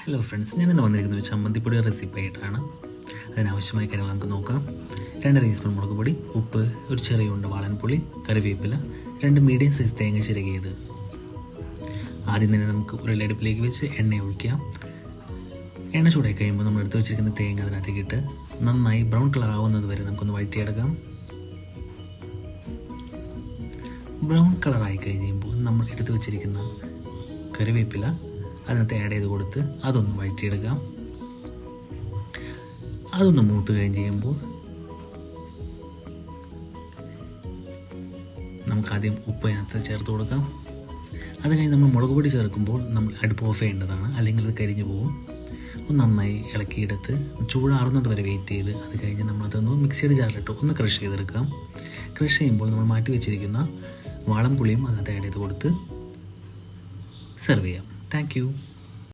Hello friends, ഞാനിന്ന് വന്നിരിക്കുന്ന ഒരു ചമ്മന്തിപ്പൊടി റെസിപ്പി ആയിട്ടാണ്. അതിനാവശ്യമായ കാര്യങ്ങൾ നമുക്ക് നോക്കാം. 2 ടീസ്പൂൺ മുളക് പൊടി, ഉപ്പ്, ഒരു ചെറിയ ഉണ്ട വാളൻപുളി, കറിവേപ്പില, 2 മീഡിയം സൈസ് തേങ്ങ ചിരകിയത്. ആദ്യം തന്നെ നമുക്ക് ഒരു അടുപ്പിലേക്ക് വെച്ച് എണ്ണ ഒഴിക്കാം. എണ്ണ ചൂടായി കഴിയുമ്പോൾ നമ്മൾ എടുത്ത് വെച്ചിരിക്കുന്ന തേങ്ങ അതിനകത്തേക്ക് ഇട്ട് നന്നായി ബ്രൗൺ കളർ ആവുന്നത് വരെ നമുക്കൊന്ന് വഴറ്റിയെടുക്കാം. ബ്രൗൺ കളറായി കഴിയുമ്പോൾ നമ്മൾ എടുത്ത് വെച്ചിരിക്കുന്ന കറിവേപ്പില അതിനകത്ത് ആഡ് ചെയ്ത് കൊടുത്ത് അതൊന്ന് വഴറ്റിയെടുക്കാം. അതൊന്ന് മൂത്ത് കഴിയുമ്പോൾ നമുക്കാദ്യം ഉപ്പ് അതിനകത്ത് ചേർത്ത് കൊടുക്കാം. അത് കഴിഞ്ഞ് നമ്മൾ മുളക് പൊടി ചേർക്കുമ്പോൾ നമ്മൾ അടുപ്പ് ഓഫ് ചെയ്യേണ്ടതാണ്, അല്ലെങ്കിൽ അത് കരിഞ്ഞു പോകും. ഒന്ന് നന്നായി ഇളക്കിയെടുത്ത് ചൂടാറുന്നത് വരെ വെയിറ്റ് ചെയ്ത് അത് കഴിഞ്ഞ് നമ്മളതൊന്ന് മിക്സിയുടെ ജാറിലിട്ട് ഒന്ന് ക്രഷ് ചെയ്തെടുക്കാം. ക്രഷ് ചെയ്യുമ്പോൾ നമ്മൾ മാറ്റി വെച്ചിരിക്കുന്ന വാളൻപുളിയും അതിനകത്ത് ആഡ് ചെയ്ത് കൊടുത്ത് സെർവ് ചെയ്യാം. Thank you.